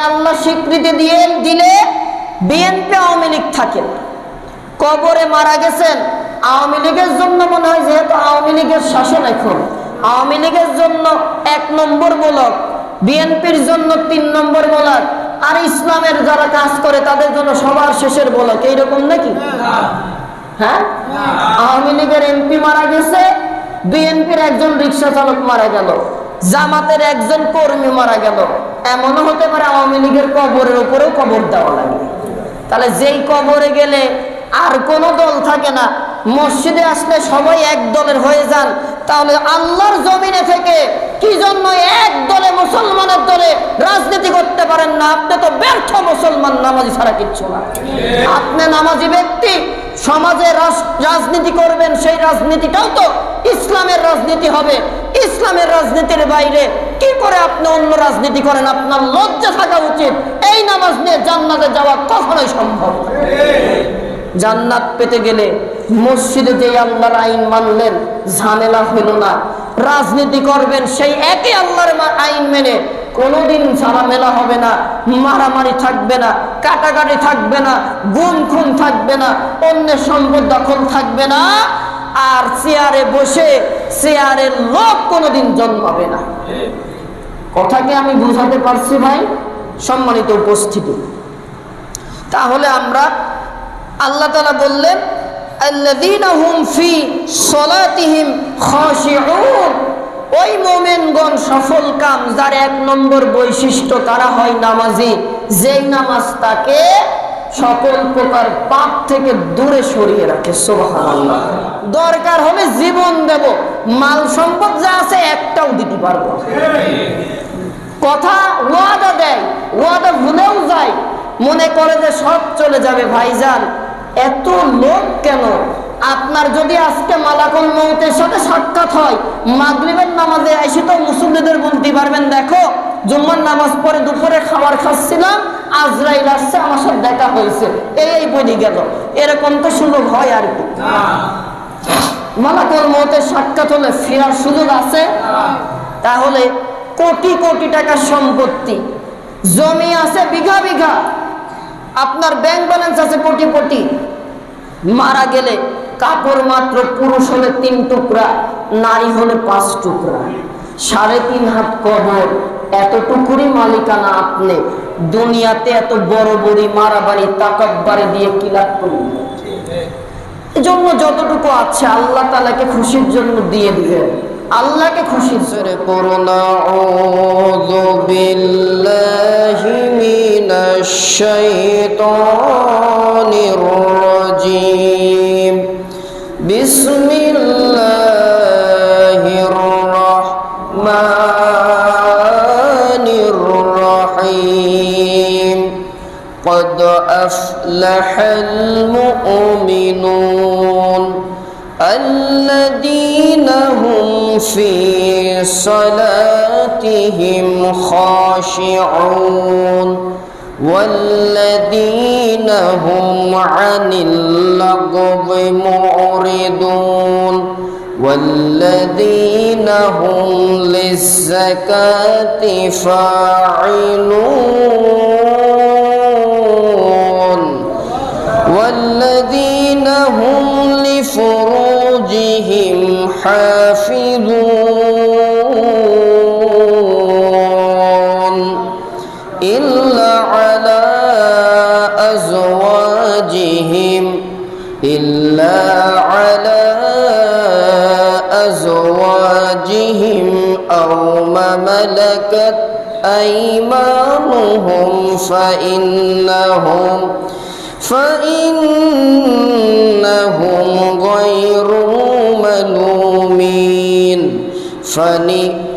আল্লাহ স্বীকৃতি দিয়ে দিলে বিএনপি আওয়ামী লীগ থাকে। কবরে মারা গেছেন আওয়ামী লীগের জন্য মনে হয়, যেহেতু আওয়ামী লীগের শাসন এখন, আওয়ামী লীগের জন্য ১ নম্বর ব্লক, বিএনপির জন্য ৩ নম্বর ব্লক, আর ইসলামের যারা কাজ করে তাদের জন্য সবার শেষের ব্লক। এইরকম নাকি? হ্যাঁ, আওয়ামী লীগের এমপি মারা গেছে, বিএনপির একজন রিক্সা চালক মারা গেল, জামাতের একজন কর্মী মারা গেল। এমনও হতে পারে আওয়ামী লীগের কবরের উপরেও কবর দেওয়া লাগে। তাহলে যেই কবরে গেলে আর কোনো দল থাকে না, মসজিদে আসলে সবাই এক দলের হয়ে যান, তাহলে আল্লাহর জমিনে থেকে কি জন্য এক দলে মুসলমানের দলে রাজনীতি করতে পারেন না? আপনি তো ব্যর্থ মুসলমান, নামাজি ছাড়া কিচ্ছু না। আপনি নামাজি ব্যক্তি, সমাজে রাজনীতি করবেন, সেই রাজনীতিটাও তো ইসলামের রাজনীতি হবে। ইসলামের রাজনীতির বাইরে কি করে আপনি অন্য রাজনীতি করেন? আপনার লজ্জা থাকা উচিত। এই নামাজ নিয়ে জান্নাতে যাওয়া কখনোই সম্ভব না। জান্নাত পেতে গেলে মসজিদে যে আল্লাহর আইন মানলেন, ঝামেলা হইল না। রাজনীতি করবেন সেই একই আল্লাহর আইন মেনে, কোনোদিন ঝামেলা হবে না, মারামারি থাকবে না, কাটাকাটি থাকবে না, গুম খুন থাকবে না, অন্যের সম্পদ দখল থাকবে না, আর চেয়ারে বসে চেয়ারের লোভ কোনোদিন জন্মাবে না। কথাকে আমি বুঝাতে পারছি ভাই? সম্মানিত উপস্থিতি, তাহলে আমরা আল্লাহ তাআলা বললেন আল্লাযীনা হুম ফি সলাতিহিম খাশিউন, ওই মুমিনগণ সফল কাম, যার ১ নম্বর বৈশিষ্ট্য তারা হয় নামাজি, যেই নামাজ তাকে সকল প্রকার পাপ থেকে দূরে সরিয়ে রাখে। সুবহানাল্লাহ। দরকার হলে জীবন দেব, মাল সম্পদ যা আছে একটাও দিতে পারবো। কথা ওয়াদা দেয়, ওয়াদা ভুলেও যায়, মনে করে যে সব চলে যাবে। ভাইজান, এত লোক কেন? আপনার যদি আজকে মালাকুল মউতের সাথে সাক্ষাৎ হয়, মাগরিবের নামাজে এসে তো মুসল্লিদের বলতে পারবেন, দেখো জুম্মার নামাজ পরে দুপুরে খাবার খাচ্ছিলাম, আজরাইল আসছে, আমার সাথে দেখা হয়েছে, এই বলি গেল। এরকম তো সুযোগ হয় আর কি? মালাকুল মউতের সাক্ষাৎ হলে ফেরার সুযোগ আছে? তাহলে কোটি কোটি টাকার সম্পত্তি, জমি আছে বিঘা বিঘা, আপনার ব্যাংক ব্যালেন্স আছে কোটি কোটি, মারা গেলে কাপড় মাত্র পুরুষ হলে 3 টুকরা, নারী হলে 5 টুকরা, 3.5 হাত কবর, এতটুকুরই মালিকানা আপনি। দুনিয়াতে এত বড় বড় মারাবাড়ি তাকাব্বারে দিয়ে কি লাভ করবেন? এজন্য যতটুকু আছে আল্লাহ তাআলাকে খুশির জন্য দিয়ে দিবেন, আল্লাহকে খুশি করে পড়ুন। আউযু বিল্লাহি মিনাশ শাইতানির রাজীম। বিসমিল্লাহির রাহমানির রাহিম। قد أفلح المؤمنون الذين هم في صلاتهم خاشعون والذين هم عن اللغو معرضون والذين هم للزكاة فاعلون والذين هم لفروجهم حافظون إلا على أزواجهم أو ما ملكت أيمانهم فإنهم غير ملومين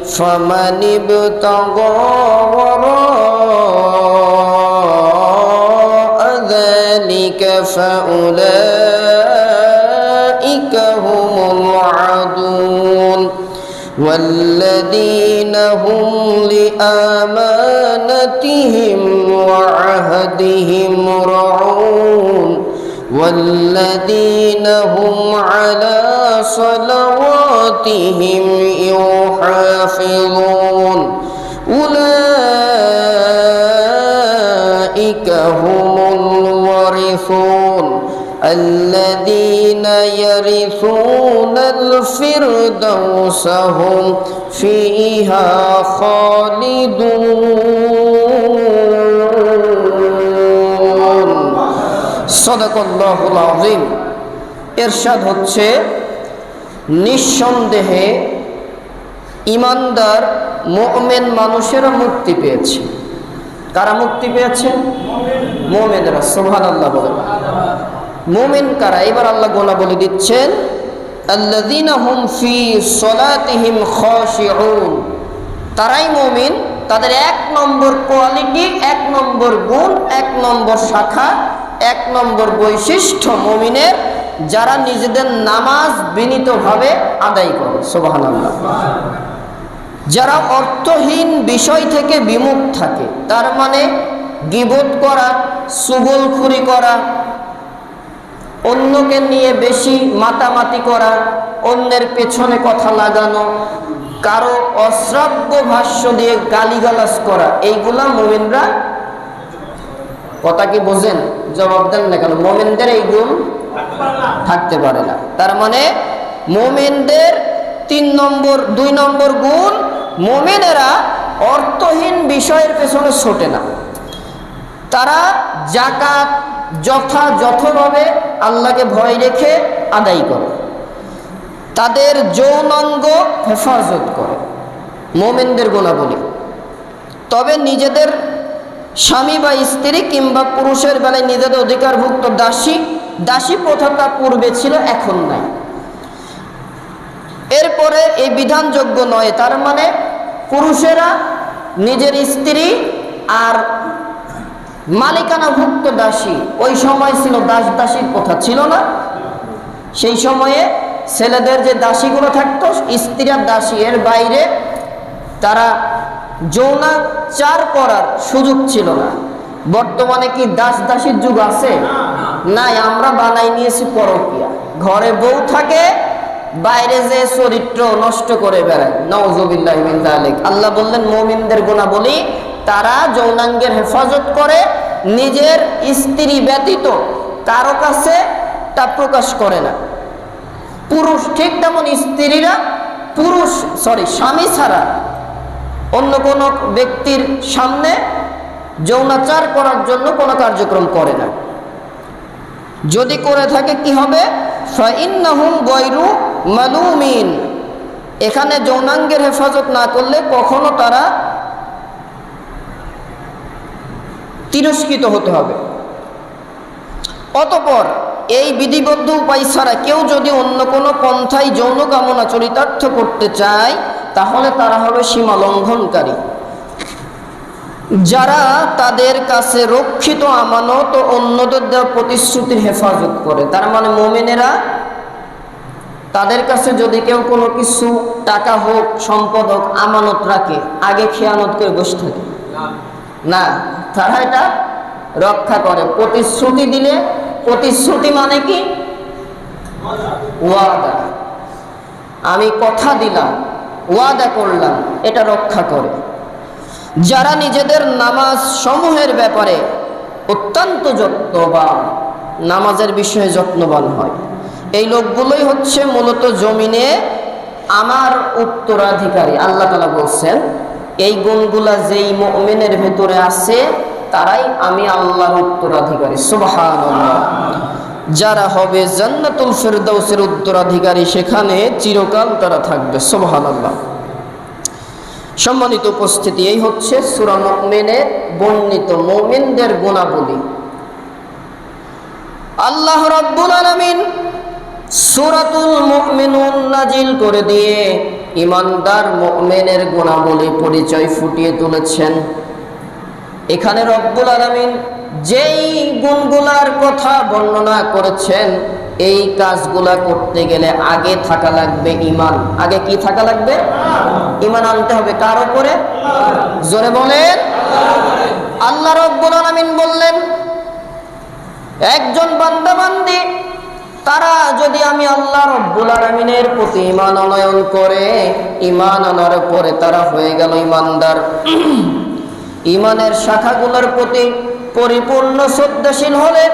فمن ابتغى وراء ذلك فأولئك هم العادون والذين هم لأمانتهم وعهدهم راعون والذين هم على صلواتهم يحافظون أولئك هم الورثون الذين يرثون الفردوس هم فيها خالدون সাদাকাল্লাহুল আযীম। ইরশাদ হচ্ছে, নিঃসন্দেহে ঈমানদার মুমিন মানুষেরা মুক্তি পেয়েছে। কারা মুক্তি পেয়েছে? মুমিনরা। সুবহানাল্লাহ বলেন। মুমিন কারা? এবার আল্লাহ গোনা বলে দিচ্ছেন, আল্লাযীনা হুম ফি সলাতিহিম খাশিউন। তারাই মুমিন, তাদের এক নম্বর কোয়ালিটি, এক নম্বর গুণ, এক নম্বর শাখা, এক নম্বর বৈশিষ্ট্য মুমিনের, যারা নিজেদের নামাজ বিনীতভাবে আদায় করে। সুবহানাল্লাহ। যারা অর্থহীন বিষয় থেকে বিমুখ থাকে, তার মানে গীবত করা, চুগলখুরি করা, অন্যকে নিয়ে বেশি মাতামাতি করা, অন্যের পেছনে কথা লাগানো, কারো অশ্রাব্য ভাষ্য দিয়ে গালিগালাজ করা, এইগুলা মুমিনরা। কথা কি বোঝেন? জবাব দেন না কেন? মুমিনদের এই গুণ থাকতে পারে না। তার মানে মুমিনদের 2 নম্বর গুণ, মুমিনেরা অর্থহীন বিষয়ের পেছনে ছোটে না। তারা যাকাত যথাযথভাবে আল্লাহকে ভয় রেখে আদায় করে, তাদের যৌনাঙ্গ হেফাজত করে, মুমিনদের গুণাবলী। তবে নিজেদের স্বামী বা স্ত্রী কিংবা পুরুষের বেলায় নিজেদের অধিকারভুক্ত দাসী প্রথাটা পূর্বে ছিল, এখন নাই। এরপরে এই বিধানযোগ্য নয়, তার মানে পুরুষেরা নিজের স্ত্রী আর মালিকানাভুক্ত দাসী, ওই সময় ছিল দাসীর প্রথা ছিল না। সেই সময়ে ছেলেদের যে দাসীগুলো থাকতো, স্ত্রী আর দাসী, এর বাইরে তারা যৌনাচার করার সুযোগ ছিল না। বর্তমানে কি দাসীর যুগ আছে? নাই। আমরা বানাই নিয়েছি পরকীয়া। ঘরে বউ থাকে, বাইরে যে চরিত্র নষ্ট করে বেড়ায়। নাউযুবিল্লাহি মিন যালিক। আল্লাহ বললেন, মুমিনদের গুণাবলী, তারা যৌনাঙ্গের হেফাজত করে, নিজের স্ত্রী ব্যতীত কারো কাছে তা প্রকাশ করে না। পুরুষ ঠিক তেমন স্ত্রীরা স্বামী ছাড়া অন্য কোনো ব্যক্তির সামনে যৌনাচার করার জন্য কোনো কার্যক্রম করে না। যদি করে থাকে কি হবে? ফাইন্নাহুম গায়রু মালুমিন। এখানে যৌনাঙ্গের হেফাজত না করলে কখনো তারা তিরস্কৃত হতে হবে। অতঃপর এই বিধিবদ্ধ উপায় ছাড়া কেউ যদি অন্য কোনো পন্থায় যৌন কামনা চরিতার্থ করতে চায়, তাহলে তারা হবে সীমা লঙ্ঘনকারী। যারা তাদের কাছে রক্ষিত আমানত ও অন্যদের দেওয়া প্রতিশ্রুতির হেফাজত করে, তার মানে মুমিনেরা তাদের কাছে যদি কেউ কোনো কিছু, টাকা হোক, সম্পদ হোক, আমানত রাখে, আগে খেয়ানত করে বসে থাকে না, তারা এটা রক্ষা করে। প্রতিশ্রুতি দিলে, প্রতিশ্রুতি মানে কি? ওয়াদা। আমি কথা দিলাম, ওয়াদা করলাম, এটা রক্ষা করে। যারা নিজেদের নামাজ সমূহের ব্যাপারে অত্যন্ত যত্নবান, নামাজের বিষয়ে যত্নবান হয়, এই লোকগুলোই হচ্ছে মূলত জমিনে আমার উত্তরাধিকারী। আল্লাহ তাআলা বলছেন, এই গুণগুলা যেই মুমিনের ভেতরে আছে, তারাই আমি আল্লাহর উত্তরাধিকারী। সুবহানাল্লাহ। যারা হবে জান্নাতুল ফিরদাউসের উত্তরাধিকারী, সেখানে চিরকাল তারা থাকবে। সুবহানাল্লাহ। সম্মানিত উপস্থিতি, এই হচ্ছে সূরা মুমিনে বর্ণিত মুমিনদের গুণাবলী। আল্লাহ রাব্বুল আলামিন সূরাতুল মুমিনুন নাজিল করে দিয়ে ঈমানদার মুমিনের গুণাবলী পরিচয় ফুটিয়ে তুলেছেন। এখানে রব্বুল আলামিন যেই গুণগুলার কথা বর্ণনা করেছেন, এই কাজগুলা করতে গেলে আগে থাকা লাগবে ঈমান। আগে কি থাকা লাগবে? ঈমান আনতে হবে। কার উপরে? জোরে বলেন। আল্লাহ রব্বুল আলামিন বললেন, একজন বান্দা বান্দি তারা যদি আমি আল্লাহ রব্বুল আলামিনের প্রতি ঈমান আনয়ন করে, ঈমান আনার পরে তারা হয়ে গেল ঈমানদার। ঈমানের শাখাগুলোর প্রতি পরিপূর্ণ শ্রদ্ধাশীল হলে,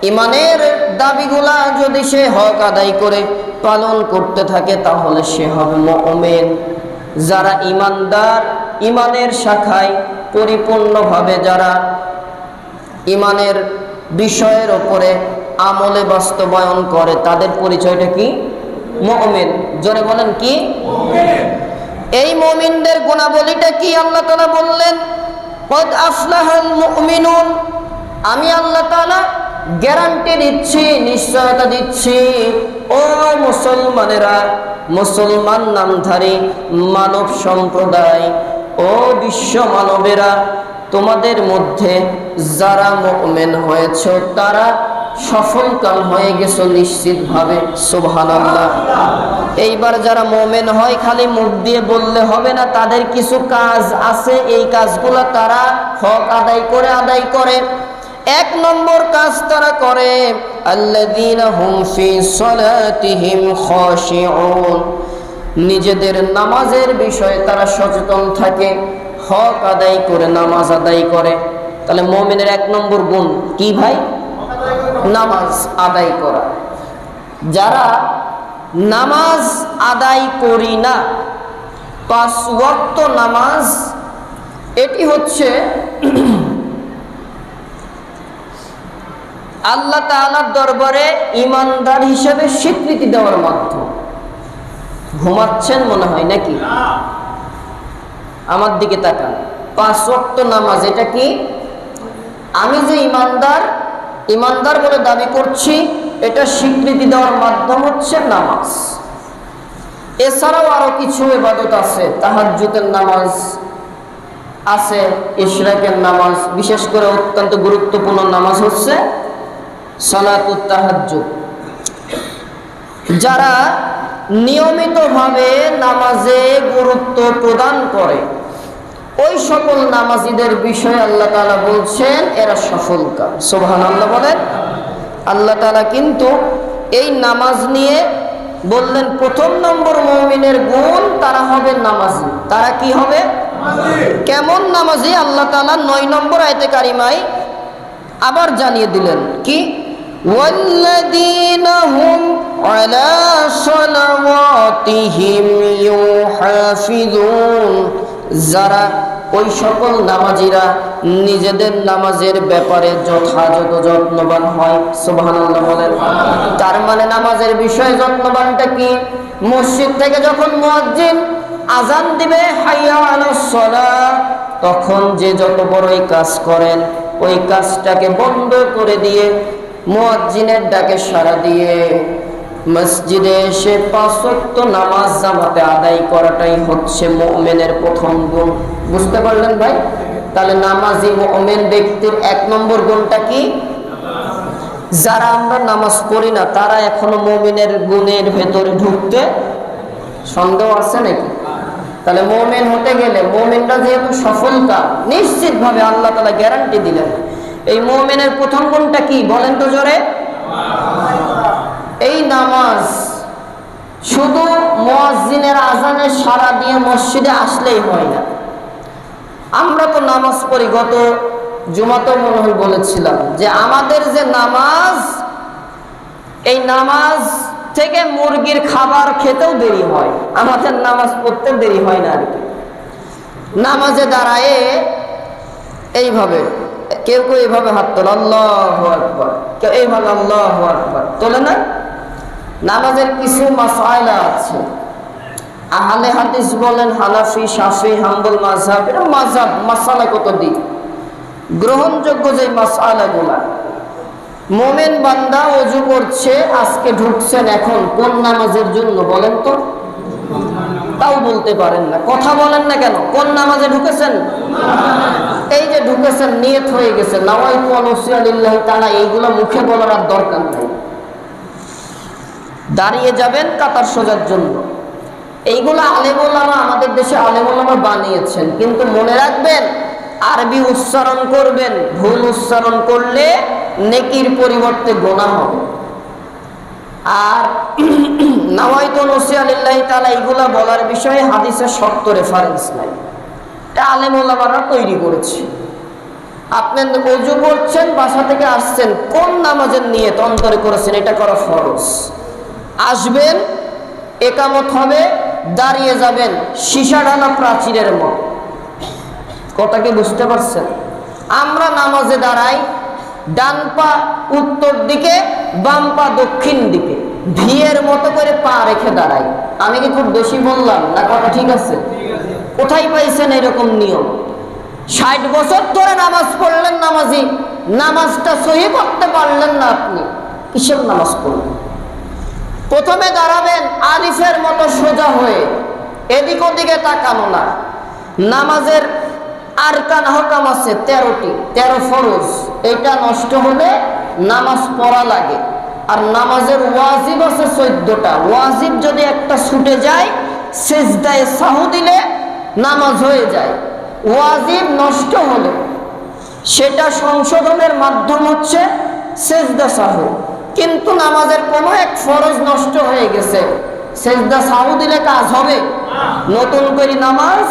ইমানের দাবিগুলা যদি সে হক আদায় করে পালন করতে থাকে, তাহলে সে হবে মুমিন। যারা ইমানদার, ইমানের শাখায় পরিপূর্ণভাবে যারা ইমানের বিষয়ের ওপরে আমলে বাস্তবায়ন করে, তাদের পরিচয়টা কি? মুমিন। জোরে বলেন কি? এই মুমিনদের গুণাবলীটা কি? আল্লাহ তাআলা বললেন, কদ আফলাহাল মুমিনুন। আমি আল্লাহ তাআলা গ্যারান্টি দিচ্ছি, নিশ্চয়তা দিচ্ছি, ও মুসলমানেরা, মুসলমান নামধারী মানব সম্প্রদায়, ও বিশ্ব মানবেরা, তোমাদের মধ্যে যারা মুমিন হয়েছ তারা সফলকাম হয়ে গেছো নিশ্চিতভাবে। সুবহানাল্লাহ। এইবার যারা মুমিন হয় খালি মুখ দিয়ে বললে হবে না, তাদের কিছু কাজ আছে, এই কাজগুলো তারা হক আদায় করে। এক নম্বর কাজ তারা করে, আল্লাযীনা হুম ফি সলাতিহিম খাশিউন। নিজেদের নামাজের বিষয়ে তারা সচেতন থাকে, হক আদায় করে নামাজ আদায় করে। তাহলে মুমিনের এক নম্বর গুণ কি ভাই? নামাজ আদায় করা। যারা নামাজ আদায় করি না, 5 ওয়াক্ত নামাজ, এটি হচ্ছে আল্লাহ তাআলার দরবারে ইমানদার হিসেবে স্বীকৃতি দেওয়ার মাধ্যম। ঘুমাচ্ছেন মনে হয় নাকি? আমার দিকে তাকান। 5 ওয়াক্ত নামাজ, এটা কি? আমি যে ইমানদার বলে দাবি করছি, এটা স্বীকৃতি দেওয়ার মাধ্যম হচ্ছে নামাজ। এছাড়াও আরো কিছু ইবাদত আছে, তাহাজ্জুদের নামাজ আছে, ইশরাকের নামাজ, বিশেষ করে অত্যন্ত গুরুত্বপূর্ণ নামাজ হচ্ছে সালাতুত তাহাজ্জুদ। যারা নিয়মিতভাবে নামাজে গুরুত্ব প্রদান করে, ওই সকল নামাজীদের বিষয়ে আল্লাহ তাআলা বলছেন এরা সফলকাম। সুবহানাল্লাহ বলেন। আল্লাহ তাআলা কিন্তু এই নামাজ নিয়ে বললেন, প্রথম নম্বর মুমিনের গুণ তারা হবে নামাজি। তারা কি হবে? কেমন নামাজি? আল্লাহ তাআলা 9 নম্বর আয়াতে কারিমায় আবার জানিয়ে দিলেন কি? ওয়াল্লাযীনা হুম আলা সালাওয়াতিহিম ইউহাফিজুন। যারা, ওই সকল নামাজিরা নিজেদের নামাজের ব্যাপারে যথাযথ যত্নবান হয়। সুবহানাল্লাহ বলেন। তার মানে নামাজের বিষয়ে যত্নবানটা কি? মসজিদ থেকে যখন মুয়াজ্জিন আজান দিবে, হাইয়া আলাস সালাহ, তখন যে যত বড়ই কাজ করেন, ওই কাজটাকে বন্ধ করে দিয়ে মুয়াজ্জিনের ডাকে সাড়া দিয়ে মসজিদে এসে 5 ওয়াক্ত নামাজ জামাতে আদায় করাটাই হচ্ছে মুমিনের প্রথম গুণ। বুঝতে পারলেন ভাই? তাহলে নামাজি মুমিন ব্যক্তির 1 নম্বর গুণটা কি? যারা আমরা নামাজ পড়ি না, তারা এখনো মুমিনের গুণের ভেতরে ঢুকতে সন্দেহ আছে নাকি? তাহলে মুমিন হতে গেলে, মুমিনরা যেহেতু সফলকাম, নিশ্চিতভাবে আল্লাহ তাআলা গ্যারান্টি দিলেন। এই মুমিনের প্রথম গুণটা কি বলেন তো জোরে? এই নামাজ শুধু মুয়াজ্জিনের আজানে সাড়া দিয়ে মসজিদে আসলেই হয় না। আমরা তো নামাজ পড়ি, গত জুমাতে মনে হয় বলেছিলাম যে আমাদের যে নামাজ, এই নামাজ থেকে মুরগির খাবার খেতেও দেরি হয়, আমাদের নামাজ পড়তে দেরি হয় না আর কি। নামাজে দাঁড়ায় এইভাবে, কেউ এইভাবে হাত তোলে, আল্লাহু আকবার, কেউ এইভাবে আল্লাহু আকবার তোলে না। নামাজের কিছু মাসাইলা আছে, আহলে হাদিস বলেন, হানাফি, শাফি, হাম্বল মাযহাব, এটা মাযহাব, মাসালা কত দিক গ্রহণযোগ্য যে মাসালাগুলা। মুমিন বান্দা ওযু করছে, আজকে ঢুকছেন, এখন কোন নামাজের জন্য বলেন তো? তাও বলতে পারেন না, কথা বলেন না কেন? কোন নামাজে ঢুকেছেন? এই যে ঢুকেছেন, নিয়ত হয়ে গেছে, নাওয়াইতু আন উসিয়া লিল্লাহি তাআলা, এইগুলো মুখে বলার আর দরকার নাই। দাঁড়িয়ে যাবেন কাতার সোজার জন্য। এইগুলো আলেম ওলামা, আমাদের দেশে আলেম ওলামা বানিয়েছেন, কিন্তু মনে রাখবেন আরবি উচ্চারণ করবেন, ভুল উচ্চারণ করলে নেকির পরিবর্তে গুনাহ হবে। আর নাওয়াইতু আন উসিয়া লিল্লাহি তাআলা, এইগুলা বলার বিষয়ে হাদিসে শক্ত রেফারেন্স নাই, এটা আলেম ওলামারা তৈরি করেছে। আপনি ওযু করছেন, বাসা থেকে আসছেন, কোন নামাজের নিয়ত অন্তরে করেছেন এটা করা ফরজ। আসবেন, একামত হবে, দাঁড়িয়ে যাবেন সীসা ঢালা প্রাচীরের মতো। কথাকে বুঝতে পারছেন? আমরা নামাজে দাঁড়াই, ডান পা উত্তর দিকে, বাম পা দক্ষিণ দিকে, ভিয়ের মতো করে পা রেখে দাঁড়াই। আমি কি খুব বেশি বললাম না? কথা ঠিক আছে? কোথায় পাইছেন এরকম নিয়ম? 60 বছর ধরে নামাজ পড়লেন, নামাজি নামাজটা সহি করতে পারলেন না, আপনি কিসের নামাজ পড়লেন? প্রথমে দাঁড়াবেন আলিফের মতো সোজা হয়ে, এদিক ওদিকে তাকানো না। নামাজের আরকান হকাম আছে 13টি, 13 ফরজ। এটা নষ্ট হলে নামাজ পড়া লাগে। আর নামাজের ওয়াজিব আছে 14টা। ওয়াজিব যদি একটা ছুটে যায়, সিজদায়ে সাহু দিলে নামাজ হয়ে যায়। ওয়াজিব নষ্ট হলে সেটা সংশোধনের মাধ্যম হচ্ছে সিজদা সাহু। কিন্তু নামাজের কোনো এক ফরজ নষ্ট হয়ে গেছে, সিজদা সাহু দিলে কাজ হবে? নতুন করে নামাজ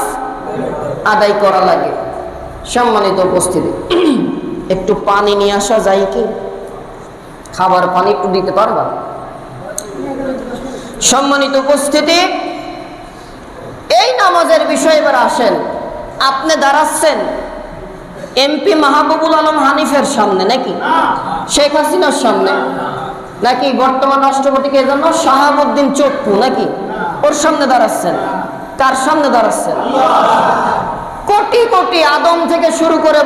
আদায় করা লাগে। সম্মানিত উপস্থিতি, একটু পানি নিয়ে আসা যায় কি? খাবার পানি একটু দিতে পারবা? সম্মানিত উপস্থিতি, এই নামাজের বিষয়ে এবার আসেন। আপনি দাঁড়াচ্ছেন এমপি মাহবুবুল আলম হানিফের সামনে, নাকি শেখ হাসিনার সামনে, নাকি বর্তমান রাষ্ট্রপতিকে জন্য শাহাবুদ্দিন চপ্পু, নাকি ওর সামনে দাঁড়াচ্ছেন? কার সামনে দাঁড়াচ্ছেন? কোটি কোটি, আদম থেকে শুরু করে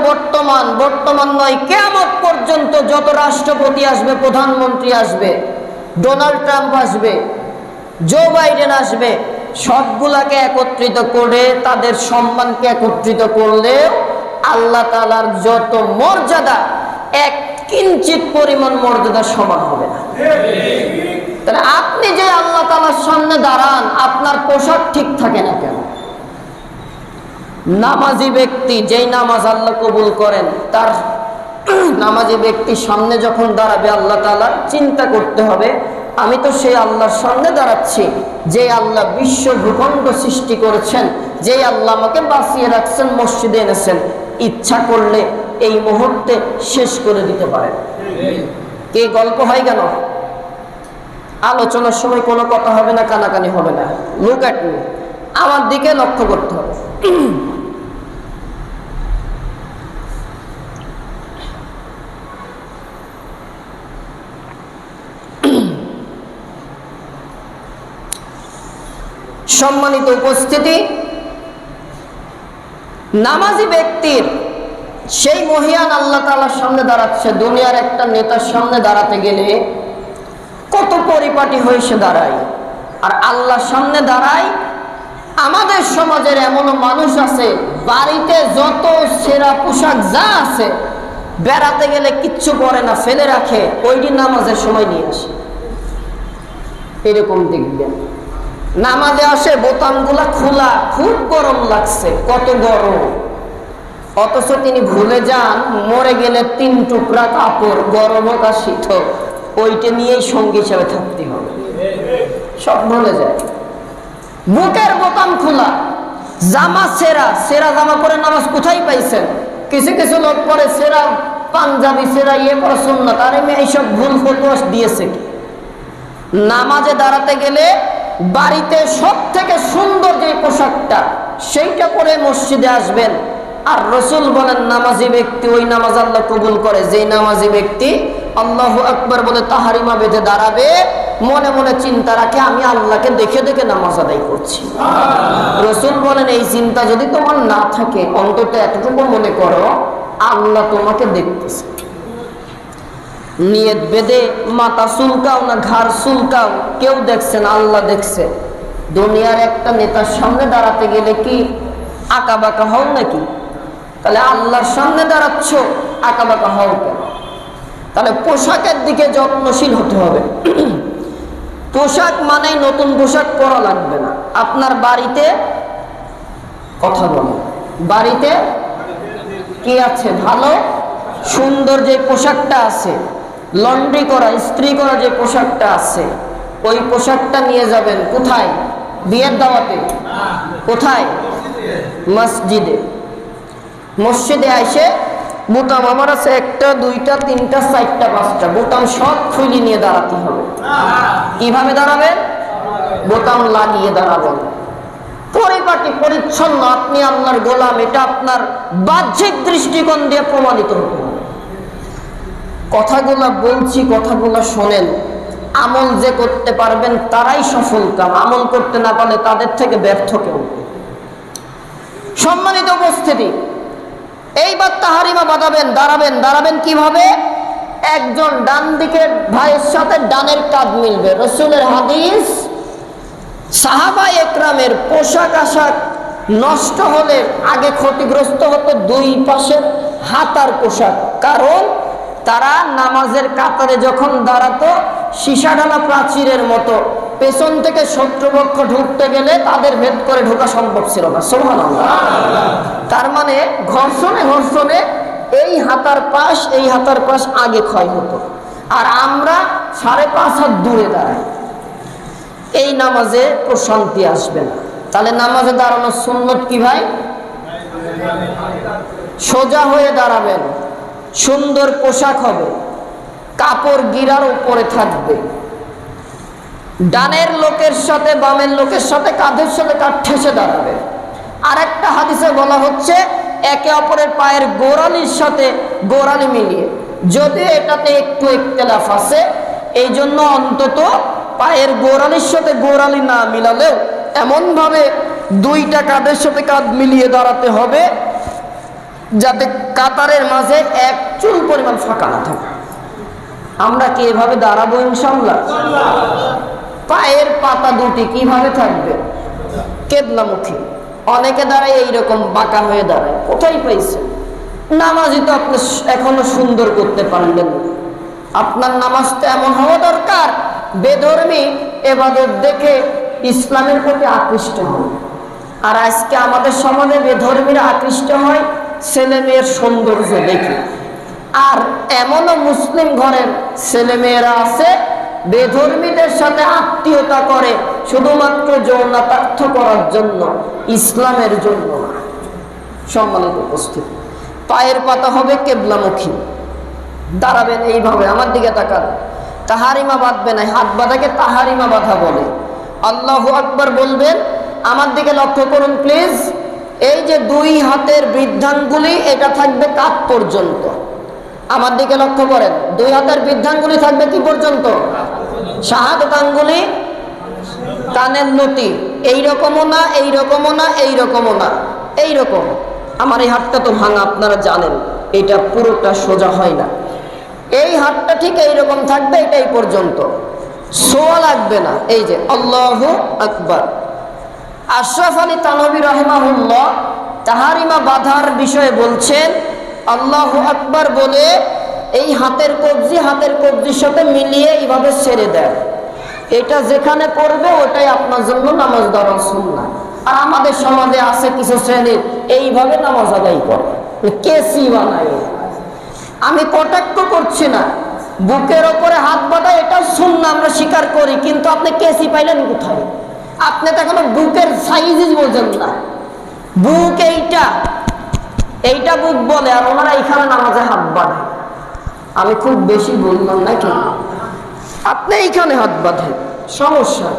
বর্তমান নয়, কিয়ামত পর্যন্ত যত রাষ্ট্রপতি আসবে, প্রধানমন্ত্রী আসবে, ডোনাল্ড ট্রাম্প আসবে, জো বাইডেন আসবে, সবগুলাকে একত্রিত করে তাদের সম্মানকে একত্রিত করলে আল্লাহ তাআলার যত মর্যাদা, এক কিঞ্চিত পরিমাণ মর্যাদা সমান হবে না। তাহলে আপনি যে আল্লাহ তাআলার সামনে দাঁড়ান, আপনার পোশাক ঠিক থাকে না কেন? নামাজি ব্যক্তি, যেই নামাজ আল্লাহ কবুল করেন, তার নামাজি ব্যক্তির সামনে যখন দাঁড়াবে, আল্লাহ তাআলা চিন্তা করতে হবে, আমি তো সেই আল্লাহর সামনে দাঁড়াচ্ছি যে আল্লাহ বিশ্ব ভূখণ্ড সৃষ্টি করেছেন, যে আল্লাহ আমাকে বাঁচিয়ে রাখছেন, মসজিদে এনেছেন, ইচ্ছা করলে এই মুহূর্তে শেষ করে দিতে পারেন। কে গল্প হয় কেন? আলোচনার সময় কোনো কথা হবে না, কানাকানি হবে না। লুক অ্যাট মি, আমার দিকে লক্ষ্য করতে হবে। সম্মানিত উপস্থিতি, নামাজি ব্যক্তির সেই মহিয়ান আল্লাহ তাআলার সামনে দাঁড়াচ্ছে। দুনিয়ার একটা নেতার সামনে দাঁড়াতে গেলে কত পরিপাটি হয়ে সে দাঁড়ায়, আর আল্লাহর সামনে দাঁড়ায়। আমাদের সমাজের এমনও মানুষ আছে, বাড়িতে যত সেরা পোশাক যা আছে, বেড়াতে গেলে কিচ্ছু পরে না, ফেলে রাখে, ওইটি নামাজের সময় নিয়ে আসে। এরকম দেখবেন। নামাজে আসে, বোতামগুলা খোলা, খুব গরম লাগছে, কত গরম, অথচ তিনি ভুলে যান মরে গেলে 3 টুকরা কাপড়, গরম হোক আর শীত হোক, ওইটা নিয়েই সঙ্গী হিসাবে থাকতে হবে। সব ভুলে যায়। বুকের বোতাম খোলা, জামা সেরা, সেরা জামা পরে নামাজ কোথায় পাইছেন? কিছু কিছু লোক পরে সেরা পাঞ্জাবি, সেরা ইয়ে পরে সুন্নাত। আর এইসব ভুল ফতোয়া দিয়েছে কি? নামাজে দাঁড়াতে গেলে বাড়িতে সব থেকে সুন্দর যে পোশাকটা, সেইটা পরে মসজিদে আসবেন। আর রাসূল বলেন, নামাজি ব্যক্তি ওই নামাজ আল্লাহ কবুল করে যেই নামাজি ব্যক্তি আল্লাহু আকবার বলে তাহারিমা বেঁধে দাঁড়াবে, মনে মনে চিন্তা রাখে আমি আল্লাহকে দেখে দেখে নামাজ আদায় করছি। রাসূল বলেন, এই চিন্তা যদি তোমার না থাকে, অন্তত এতটুকু মনে করো আল্লাহ তোমাকে দেখতেছে। নিয়ত বেঁধে মাথা চুলকাও না, ঘাড় চুলকাও, কেউ দেখছেন, আল্লাহ দেখছে। দুনিয়ার একটা নেতার সামনে দাঁড়াতে গেলে কি আঁকা বাঁকা হও নাকি? তাহলে আল্লাহর সামনে দাঁড়াচ্ছ, আঁকা বাঁকা হও কেন? তাহলে পোশাকের দিকে যত্নশীল হতে হবে। পোশাক মানেই নতুন পোশাক পরা লাগবে না। আপনার বাড়িতে কথা বলো, বাড়িতে কি আছে? ভালো সুন্দর যে পোশাকটা আছে, লন্ড্রি করা, ইস্ত্রি করা যে পোশাকটা আছে, ওই পোশাকটা নিয়ে যাবেন কোথায়? বিয়ের দাওয়াতে। কোথায়? মসজিদে। মসজিদে এসে বোতাম আমার আছে 1টা 2টা 3টা 4টা 5টা, বোতাম সব খুলে নিয়ে দাঁড়াতে হবে। কিভাবে দাঁড়াবেন? বোতাম লাগিয়ে দাঁড়াবেন। পরিপাটি পরিচ্ছন্ন, আপনি আল্লাহর গোলাম, এটা আপনার বাহ্যিক দৃষ্টিকোণ দিয়ে প্রমাণিত হতে হবে। কথাগুলা বলছি, কথাগুলা শোনেন। আমল যে করতে পারবেন তারাই সফল কাম, আমল করতে না পারলে তাদের থেকে ব্যর্থ কেউ। সম্মানিত উপস্থিতি, এইবার তাহারিমা বাঁধাবেন, দাঁড়াবেন কিভাবে? একজন ডান দিকের ভাইয়ের সাথে ডানের কাঁধ মিলবে। রসুলের হাদিস, সাহাবা একরামের পোশাক আশাক নষ্ট হলে আগে ক্ষতিগ্রস্ত হতো দুই পাশের হাতার পোশাক, কারণ তারা নামাজের কাতারে যখন দাঁড়াতো সীসাঢালা প্রাচীরের মতো, পেছন থেকে শত্রুপক্ষ ঢুকতে গেলে তাদের ভেদ করে ঢোকা সম্ভব ছিল না। সুবহানাল্লাহ। তার মানে ঘর্ষণে এই হাতার পাশ আগে ক্ষয় হতো, আর আমরা 5.5 হাত দূরে দাঁড়াই। এই নামাজে প্রশান্তি আসবে না। তাহলে নামাজে দাঁড়ানোর সুন্নত কি ভাই? সোজা হয়ে দাঁড়াবেন, সুন্দর পোশাক হবে, কাপড় গিরার উপরে থাকবে, ডানের লোকের সাথে বামের লোকের সাথে কাঁধের সাথে কাঁধ ঠেসে দাঁড়াবে। আর একটা হাদিসে বলা হচ্ছে একে অপরের পায়ের গোড়ালির সাথে গোড়ালি মিলিয়ে, যদিও এটাতে একটু ইখতিলাফ আছে, এই জন্য অন্তত পায়ের গোড়ালির সাথে গোড়ালি না মিলালেও এমনভাবে দুইটা কাঁধের সাথে কাঁধ মিলিয়ে দাঁড়াতে হবে যাতে কাতারের মাঝে এক চুল পরিমাণ ফাঁকা না থাকে। আমরা কি এভাবে দাঁড়াবো ইনশাআল্লাহ? পায়ের পাতা দুটি কিভাবে থাকবে? কেবলামুখী। অনেকে দাঁড়ায় এইরকম বাঁকা হয়ে দাঁড়ায়, কোথায় পাইছে? নামাজই তো আপনি এখনো সুন্দর করতে পারলেন না। আপনার নামাজটা এমন হওয়া দরকার বেধর্মী এবাদত দেখে ইসলামের প্রতি আকৃষ্ট হয়। আর আজকে আমাদের সমাজে বেধর্মীরা আকৃষ্ট হয় ছেলে মেয়ের সৌন্দর্য দেখে। আর এমনও মুসলিম ঘরের ছেলে মেয়েরা আছে বেধর্মীদের সাথে আত্মীয়তা করে শুধুমাত্র যৌনাতার্থ করার জন্য, ইসলামের জন্য না। সম্মানিত উপস্থিতি, পায়ের পাতা হবে কেবলামুখী, দাঁড়াবেন এইভাবে, আমার দিকে তাকান। তাহারিমা বাঁধবে না, হাত বাঁধাকে তাহারিমা বাঁধা বলে। আল্লাহু আকবার বলবেন, আমার দিকে লক্ষ্য করুন প্লিজ। এই যে দুই হাতের বৃদ্ধাঙ্গুলি, এটা থাকবে কাঁধ পর্যন্ত। আমার দিকে লক্ষ্য করেন, দুই হাতের বৃদ্ধাঙ্গুলি থাকবে কি পর্যন্ত? শাহাদাত আঙ্গুলি কানের লতি, এইরকমও না, এইরকমও না, এইরকমও না, এইরকম। আমার এই হাতটা তো ভাঙা, আপনারা জানেন, এটা পুরোটা সোজা হয় না। এই হাতটা ঠিক এইরকম থাকবে, এটাই পর্যন্ত, সোয়া লাগবে না। এই যে আল্লাহু আকবার। আশরাফ আলী তানভী রাহিমাহুল্লাহ তাহারিমা বাঁধার বিষয়ে বলছেন, আল্লাহু আকবার বলে এই হাতের কবজির সাথে মিলিয়ে এইভাবে ছেড়ে দেয়। এটা যেখানে পড়বে ওটাই আপনার জন্য নামাজ ধরার সুন্নাহ। আর আমাদের সমাজে আছে কিছু শ্রেণীর এইভাবে নামাজ আদায় করে, কেসি বানায়। আমি কটাক্ষ করছি না, বুকের ওপরে হাত বাঁধা এটা সুন্নাহ, আমরা স্বীকার করি, কিন্তু আপনি কেসি পাইলেন কোথায়? আপনি তো এখনো বুকের সাইজই বোঝেন না। বুক এইটা বুক বলে, আর ওনারা এইখানে নামাজে হাত বাঁধে। আমি খুব বেশি বললাম নাকি? আপনি এইখানে হাত বাঁধেন, সমস্যা,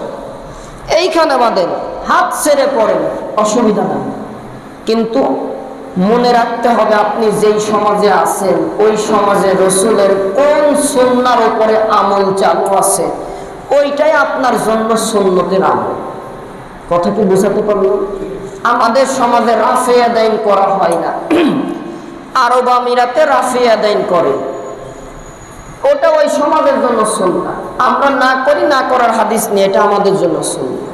এইখানে বাঁধেন, হাত ছেড়ে পড়েন, অসুবিধা নেই। কিন্তু মনে রাখতে হবে আপনি যেই সমাজে আছেন ওই সমাজে রসুলের কোন সুন্নাহর উপরে আমল চালু আছে, ওইটাই আপনার জন্য সুন্নতের আমল। কথা কি বোঝাতে পারলো? আমাদের সমাজে রাফে আদাইন করা হয় না, আরব আমিরাতে রাফে আদাইন করে, ওটা ওই সমাজের জন্য সুন্নাহ। আমরা না করি, না করার হাদিস নিয়ে, এটা আমাদের জন্য সুন্নাহ।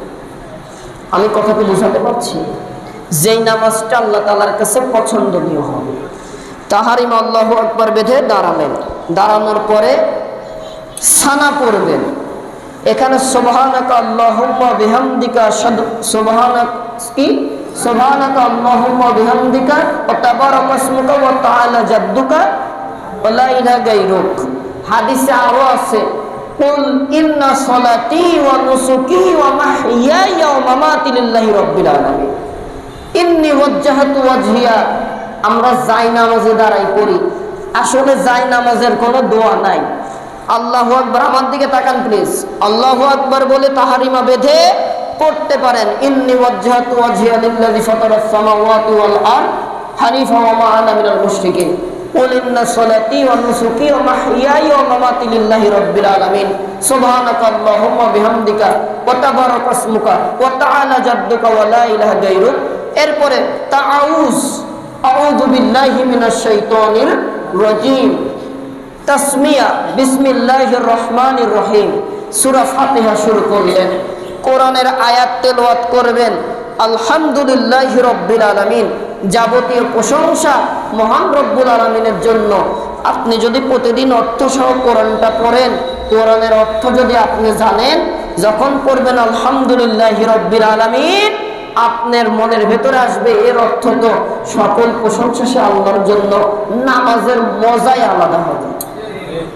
আমি কথা কি বোঝাতে পারছি? যেই নামাজটা আল্লাহ তাআলার কাছে পছন্দনীয় হবে। তাহারিমা আল্লাহু আকবার বেঁধে দাঁড়াবেন, দাঁড়ানোর পরে সানা পড়বেন। এখানে সুবহানাকা আল্লাহুম্মা বিহামদিকা, সুবহানাকা আল্লাহুম্মা বিহামদিকা ওয়া তাবারাকা ইসমুকা ওয়া তাআলা জাদ্দুকা ওয়া লা ইলাহা গায়রুক। হাদিসে আরো আছে, কুল ইন্না সলাতি ওয়া নুসুকি ওয়া মাহইয়ায়া ওয়া মামাতি লিল্লাহি রাব্বিল আলামিন, ইন্নী ওয়াজ্জাহাতু ওয়াজহিয়া আমরা যাই নামাজে দাঁড়াই করি, আসলে যাই নামাজের কোনো দোয়া নাই। আল্লাহু আকবার, আমার দিকে তাকান প্লিজ। আল্লাহু আকবার বলে তাহারিমা বেঁধে পড়তে পারেন, ইন্নী ওয়াজজাহতু ওয়াজহিয়া লিল্লাযী ফাতারাস সামাওয়াতি ওয়াল আরদ হানিফা ওয়া মা আনা মিনাল মুশরিকিন কুল ইন্না সলাতি ওয়া নুসুকি ওয়া মাহইয়ায়া ওয়া মামাতি লিল্লাহি রাব্বিল আলামিন সুবহানাকা আল্লাহুম্মা বিহামদিকা ওয়া তাবারাকা ইসমুকা ওয়া তাআলা জাদ্দুকা ওয়া লা ইলাহা গায়রুক। এরপরে তাআউয, আউযু বিল্লাহি মিনাশ শাইতানির রাজীম, তাসমিয়া, বিসমিল্লাহির রহমানির রহিম, সূরা ফাতিহা শুরু করলেন। কোরআনের আয়াত তেলাওয়াত করবেন, আলহামদুলিল্লাহি রাব্বিল আলামিন, যাবতীয় প্রশংসা মহান রব্বুল আলামিনের জন্য। আপনি যদি প্রতিদিন অর্থ সহ কোরআনটা পড়েন, কোরআনের অর্থ যদি আপনি জানেন, যখন পড়বেন আলহামদুলিল্লাহি রাব্বিল আলামিন, আপনার মনের ভেতরে আসবে এর অর্থ তো সকল প্রশংসা সে আল্লাহর জন্য, নামাজের মজাই আলাদা হবে।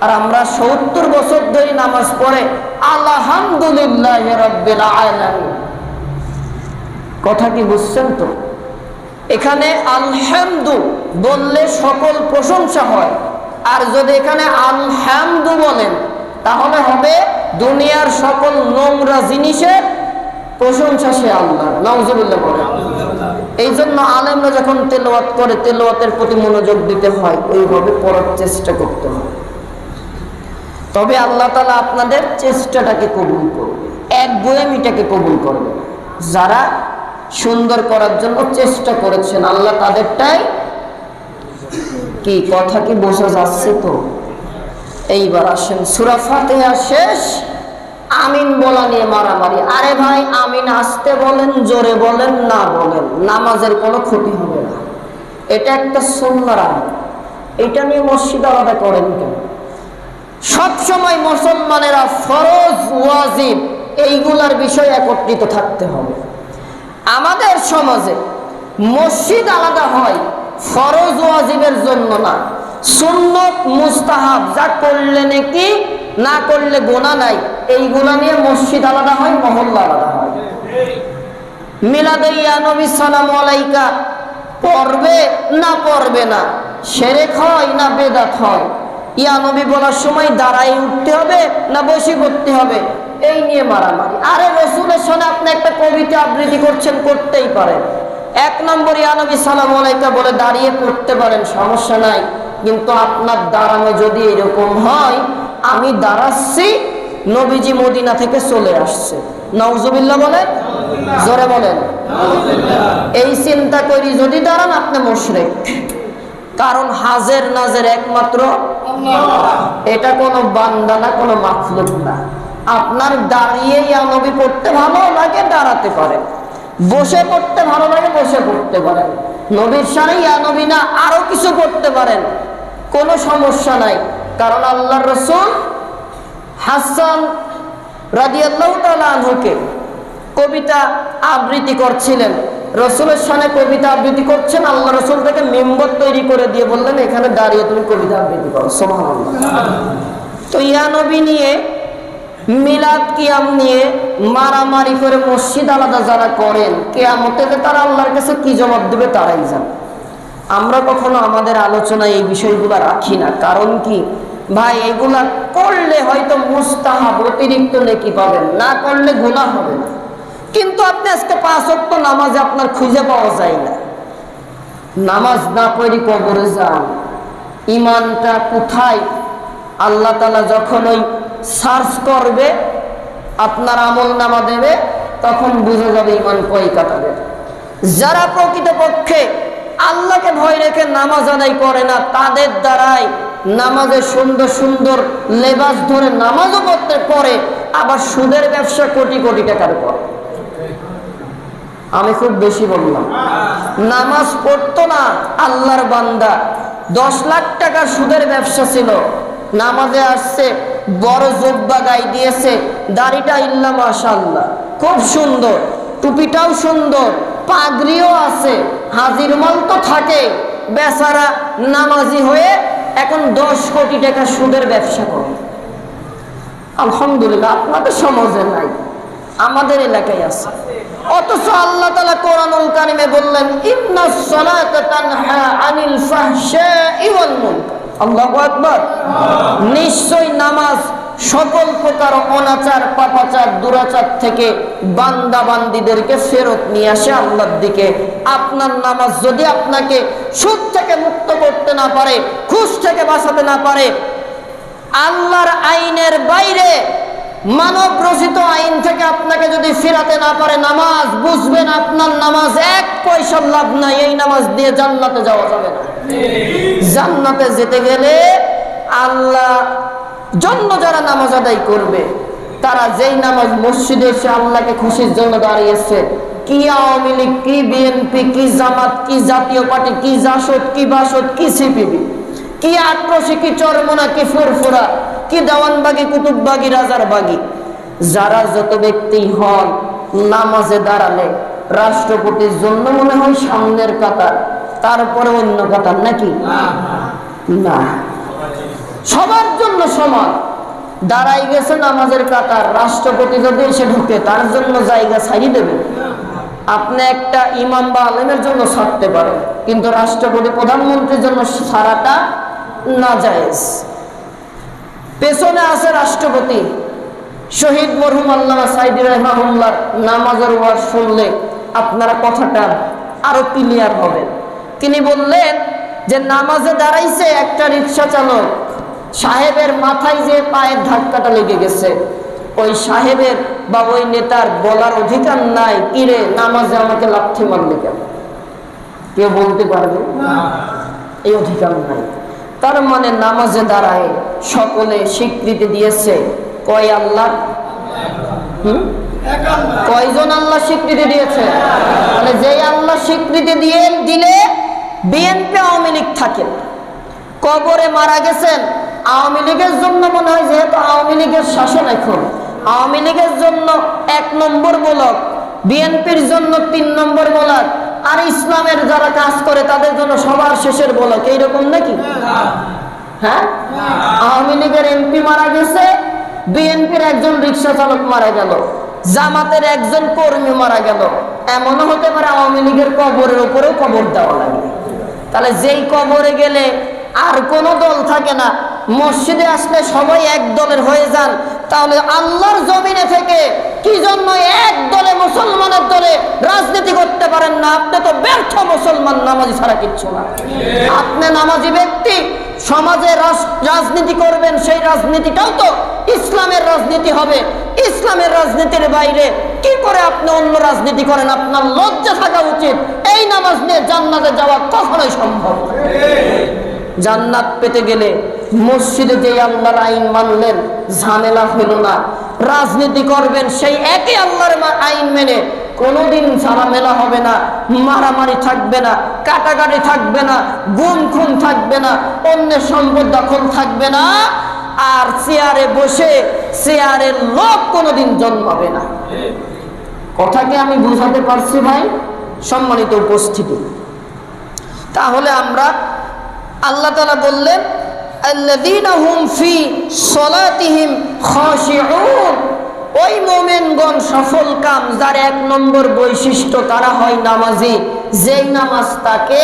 আর আমরা 70 বছর ধরে নামাজ পড়ে আলহামদুলিল্লাহি রাব্বিল আলামিন, কথা কি বুঝছেন? তো এখানে আলহামদু বললে সকল প্রশংসা হয়, আর যদি এখানে আলহামদু বলেন তাহলে হবে দুনিয়ার সকল নোংরা জিনিসের প্রশংসা সে আল্লাহ। নাউজুবিল্লাহ বলেন। এই জন্য আলেমরা যখন তেলাওয়াত করে, তেলাওয়াতের প্রতি মনোযোগ দিতে হয়, ওইভাবে পড়ার চেষ্টা করতে হয়। তবে আল্লাহ তাআলা আপনাদের চেষ্টাটাকে কবুল করবে, একগুঁয়েমিটাকে কবুল করবে। যারা সুন্দর করার জন্য চেষ্টা করেছেন, আল্লাহ তাদেরটাই কি, কথা কি বোঝা যাচ্ছে? তো এইবার আসেন, সূরা ফাতিহা শেষ, আমিন বলা নিয়ে মারামারি। আরে ভাই, আমিন আসতে বলেন, জোরে বলেন, না বলেন, নামাজের কোনো ক্ষতি হবে না। এটা একটা সুন্নাহ আমল, এটা নিয়ে মসজিদ আলাদা করেন কেন? সবসময় মুসলমানেরা ফরজ, ওয়াজিব এইগুলার বিষয়ে একত্রিত থাকতে হবে। আমাদের সমাজে মসজিদ আলাদা হয় ফরজ ওয়াজিবের জন্য না, সুন্নত মুস্তাহাব, যা করলে নাকি না করলে গুনাহ নাই, এইগুলা নিয়ে মসজিদ আলাদা হয়, মহল্লা আলাদা হয়। মিলাদে ইয়া নবী সালামু আলাইকা পড়বে না পড়বে না, শিরক হয় না বেদাত হয়? ইয়া নবী বলার সময় দাঁড়াই উঠতে হবে না বসে পড়তে হবে, এই নিয়ে মারামারি। আরে রাসূলের সামনে আপনি একটা কবিতা আবৃত্তি করছেন, করতেই পারেন। 1 নম্বর ইয়া নবী সালামু আলাইকা বলে দাঁড়িয়ে পড়তে পারেন, সমস্যা নাই, কিন্তু আপনার দাঁড়ানো যদি এরকম হয়, আমি দাঁড়াচ্ছি, নবীজি মদিনা থেকে চলে আসছে, নাউজুবিল্লাহ বলেন, জোরে বলেন, এই চিন্তা করি যদি দাঁড়ান, আপনি মুশরিক। কারণ হাজের নাজের একমাত্র আল্লাহ, এটা কোনো বান্দা না, কোনো মাখলুক না। আপনার দাঁড়িয়ে ইয়া নবী পড়তে ভালো লাগে, দাঁড়াতে পারেন, বসে পড়তে ভালো লাগে, বসে পড়তে পারেন, নবীর সাথে ইয়া নবী না আরো কিছু পড়তে পারেন, কোনো সমস্যা নাই। কারণ আল্লাহর রাসূল হাসান রাদিয়াল্লাহু তাআলা আনহুকে কবিতা আবৃত্তি করছিলেন, রাসূলের সামনে কবিতা আবৃত্তি করছেন, আল্লাহ রাসূল থেকে মিম্বর তৈরি করে দিয়ে বললেন, এখানে দাঁড়িয়ে তুমি কবিতা আবৃত্তি করো, সুবহানাল্লাহ। তো ইয়া নবী নিয়ে, মিলাদ কিয়াম নিয়ে মারামারি করে মসজিদ আলাদা যারা করেন, কিয়ামতে তারা আল্লাহর কাছে কি জবাব দেবে তারাই জানে। আমরা কখনো আমাদের আলোচনায় এই বিষয়গুলো রাখি না। কারণ কি ভাই, এগুলা করলে হয়তো মুস্তাহাব, অতিরিক্ত নেকি পাবেন, না করলে গুনাহ হবে না। কিন্তু আপনি আজকে 5 ওয়াক্ত নামাজে আপনার খুঁজে পাওয়া যায় না, নামাজ না পড়ি কবরে যান, ইমানটা কোথায়? আল্লাহ তাআলা যখন ওই সার্চ করবে, আপনার আমল নামা দেবে, তখন বুঝে যাবে ইমান কয় কাতারের। যারা প্রকৃতপক্ষে আল্লাহকে ভয় রেখে নামাজ আদায় করে না, তাদের দ্বারাই নামাজে সুন্দর সুন্দর লেবাস ধরে নামাজও পড়তে পড়ে, আবার সুদের ব্যবসা কোটি কোটি টাকার করে। আমি খুব বেশি বললাম, নামাজ পড়তো না আল্লাহর বান্দা, 10 লাখ টাকার সুদের ব্যবসা ছিল, নামাজে আসছে, বড় জুব্বা গায়ে দিয়েছে, দাড়িটা ইল্লা মাশাআল্লাহ খুব সুন্দর, টুপিটাও সুন্দর, পাগড়িও আছে, হাজির মাল তো থাকে, বেচারা নামাজি হয়ে এখন 10 কোটি টাকা সুদের ব্যবসা করে। আলহামদুলিল্লাহ, আপনাদের সমাজে নাই। আমাদের এলাকায় আছে। অথচ আল্লাহ তাআলা কোরআনুল কারিমে বললেন ইন্নাস সালাতা তানহা আনিল ফাহশাই ওয়াল মুনকার। আল্লাহু আকবার। নিশ্চয় নামাজ সকল প্রকার অনাচার পাপাচার দুরাচার থেকে বান্দা বান্দীদেরকে ফেরত নিয়ে আসে আল্লাহর দিকে। আপনার নামাজ যদি আপনাকে সুদ থেকে মুক্ত করতে না পারে, ঘুষ থেকে বাঁচাতে না পারে, আল্লাহর আইনের বাইরে মানব রচিত আইন থেকে আপনাকে যদি ফেরাতে না পারে, নামাজ বুঝবেন আপনার নামাজ এক পয়সার লাভ নাই। এই নামাজ দিয়ে জান্নাতে যাওয়া যাবে না। জান্নাতে যেতে গেলে আল্লাহ জন্য যারা নামাজ আদায় করবে, তারা যেই নামাজ মসজিদে এসে আল্লাহকে খুশির জন্য দাঁড়িয়েছে, কি আওয়ামী লীগ, কি বিএনপি, কি জামাত, কি জাতীয় পার্টি, কি জাসদ, কি বাসদ, কি সিপিবি, কি আক্রোশী, কি চরমোনা, কি ফুরফুরা, কি দেওয়ানবাগি, কুতুববাগি, রাজারবাগি, যারা যত ব্যক্তি হন, নামাজে দাঁড়ালে রাষ্ট্রপতির জন্য মনে হয় সামনের কাতার, তারপরে অন্য কাতার নাকি না, সবার জন্য সমান দাঁড়াই গেছে নামাজের কাতার। রাষ্ট্রপতি যদি এসে ঢুকে তার জন্য জায়গা ছাড়িয়ে দেবে। আপনি একটা ইমাম বা আলেমের জন্য ছাড়তে পারেন, কিন্তু রাষ্ট্রপতি প্রধানমন্ত্রীর জন্য ছাড়াটা নাজায়েজ। পেছনে আছে রাষ্ট্রপতি। শহীদ মরহুম আল্লামা সাইদি রাহিমাহুল্লাহর নামাজের ওয়াজ শুনলে আপনারা কথাটা আরো ক্লিয়ার হবে। তিনি বললেন যে নামাজে দাঁড়াইছে একটা রিক্সা চালক, সাহেবের মাথায় যে পায়ের ধাক্কাটা লেগে গেছে, ওই সাহেবের বা ওই নেতার বলার অধিকার নাই, কিরে নামাজে আমাকে লাথি মারলে কেন? কেউ বলতে পারবে? এই অধিকার নাই। তার মানে নামাজে দাঁড়ায় সকলে স্বীকৃতি দিয়েছে কয় আল্লাহ, কয়জন আল্লাহ স্বীকৃতি দিয়েছে? মানে যেই আল্লাহ স্বীকৃতি দিলে বিএনপি আওয়ামী লীগ থাকে। কবরে মারা গেছেন, আওয়ামী লীগের জন্য মনে হয়, যেহেতু আওয়ামী লীগের শাসন এখন, আওয়ামী লীগের জন্য ১ নম্বর ব্লক, বিএনপির জন্য ৩ নম্বর ব্লক, আর ইসলামের যারা কাজ করে তাদের জন্য সবার শেষের ব্লক। এইরকম নাকি? হ্যাঁ, আওয়ামী লীগের এমপি মারা গেছে, বিএনপির একজন রিক্সা চালক মারা গেল, জামাতের একজন কর্মী মারা গেল। এমনও হতে পারে আওয়ামী লীগের কবরের উপরেও কবর দেওয়া লাগে। তাহলে যেই কবরে গেলে আর কোনো দল থাকে না, মসজিদে আসলে সবাই এক দলের হয়ে যান, তাহলে আল্লাহর জমিনে থেকে কি জন্য এক দলে মুসলমানের দলে রাজনীতি করতে পারেন না? আপনি তো ব্যর্থ মুসলমান, নামাজি ছাড়া কিচ্ছু না। আপনি নামাজি ব্যক্তি, সমাজে রাজনীতি করবেন, সেই রাজনীতিটাও তো ইসলামের রাজনীতি হবে। ইসলামের রাজনীতির বাইরে কি করে আপনি অন্য রাজনীতি করেন? আপনার লজ্জা থাকা উচিত। এই নামাজ নিয়ে জান্নাতে যাওয়া কখনোই সম্ভব না। জান্নাত পেতে গেলে মসজিদে যে আল্লাহর আইন মানলেন, ঝামেলা হইল না। রাজনীতি করবেন সেই একই আল্লাহর আইন মেনে, কোনোদিন ঝামেলা হবে না, মারামারি থাকবে না, কাটাকাটি থাকবে না, গুম খুন থাকবে না, অন্যের সম্পদ দখল থাকবে না, আর চেয়ারে বসে চেয়ারের লোক কোনোদিন জন্মাবে না। কথাকে আমি বুঝাতে পারছি ভাই? সম্মানিত উপস্থিতি, তাহলে আমরা আল্লাহ তাআলা বললেন আল্লাযীনা হুম ফি সলাতিহিম খাশিউন, ওই মুমিনগণ সফল কাম, যার ১ নম্বর বৈশিষ্ট্য তারা হয় নামাজি, যেই নামাজ তাকে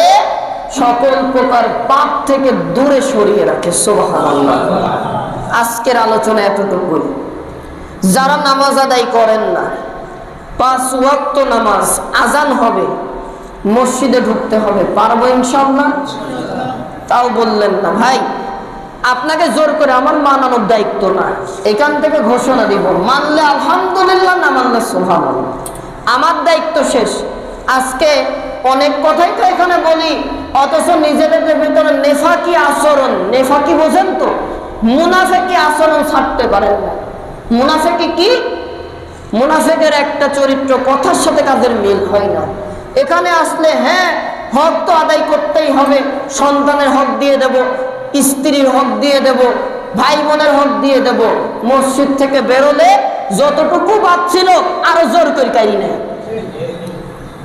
সকল প্রকার পাপ থেকে দূরে সরিয়ে রাখে। সুবহানাল্লাহ। আজকের আলোচনা এতটুকুই। যারা নামাজ আদায় করেন না, 5 ওয়াক্ত নামাজ, আজান হবে, মসজিদে ঢুকতে হবে, পারবো ইনশাআল্লাহ? তাও বললেন না ভাই, আপনাকে জোর করে আমার মানানোর দায়িত্ব না। এখান থেকে ঘোষণা দিব, মানলে আলহামদুলিল্লাহ, না মানলে সুবহানাল্লাহ। আমার দায়িত্ব শেষ। আজকে অনেক কথাই তো এখানে বলি, অথচ নিজেদের ভিতরে নেফাকি আচরণ, নেফাকি বোঝেন তো, মুনাফিকি আচরণ ছাড়তে পারেন না। মুনাফিকি কি? মুনাফিকের একটা চরিত্র, কথার সাথে কাজের মিল হয় না। এখানে আসলে হ্যাঁ, হক তো আদায় করতেই হবে, সন্তানের হক দিয়ে দেব, স্ত্রীর হক দিয়ে দেব, ভাই বোনের হক দিয়ে দেব। মসজিদ থেকে বেরোলে যতটুকু বাঁচছিল আরো জোর করে কারি নেই।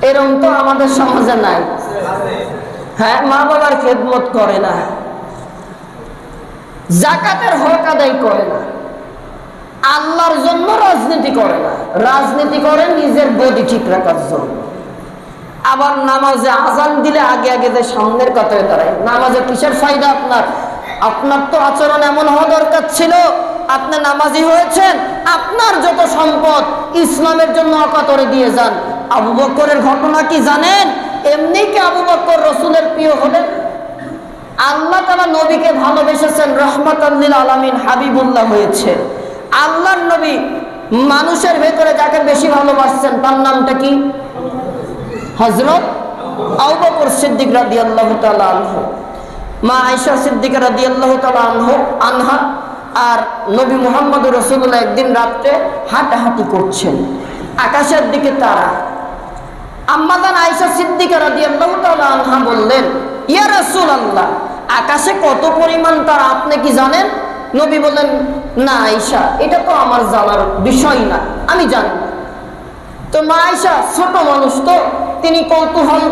এরকম তো আমাদের সমাজে নাই। হ্যাঁ, মা বাবার খেদমত করে না, জাকাতের হক আদায় করে না, আল্লাহর জন্য রাজনীতি করে না, রাজনীতি করে নিজের গদি ঠিক রাখার জন্য। আবার নামাজে আজান দিলে আগে আগে যে সামনের কাতারে দাঁড়ায়। নামাজে কিসের ফায়দা আপনার? আপনার তো আচরণ এমন হওয়া দরকার ছিল, আপনি নামাজি হয়েছেন, আপনার যত সম্পদ ইসলামের জন্য অকাতরে দিয়ে যান। আবু বকরের ঘটনা কি জানেন? এমনি কি আবু বকর রসুলের প্রিয় হলেন? আল্লাহ তাআলা নবীকে ভালোবেসেছেন, রহমাতাল লিল আলামিন হাবিবুল্লাহ হয়েছে। আল্লাহর নবী মানুষের ভেতরে যাকে বেশি ভালোবাসছেন তার নামটা কি? হযরত আবু বকর সিদ্দিক রাদিয়াল্লাহু তাআলা আনহু। মা আয়েশা সিদ্দিকা রাদিয়াল্লাহু তাআলা আনহা আর নবী মুহাম্মদ রাসূলুল্লাহ একদিন রাত্রে হাঁটাহাঁটি করছেন, আকাশের দিকে তারা। আম্মাজান আয়েশা সিদ্দিকা রাদিয়াল্লাহু তাআলা আনহা বললেন, ইয়া রাসূলুল্লাহ, আকাশে কত পরিমাণ তারা আপনি কি জানেন? নবী বললেন, না আয়েশা, এটা তো আমার জানার বিষয় না, আমি জানি না। তো মা আয়েশা ছোট মানুষ, তো তিনি কৌতূহল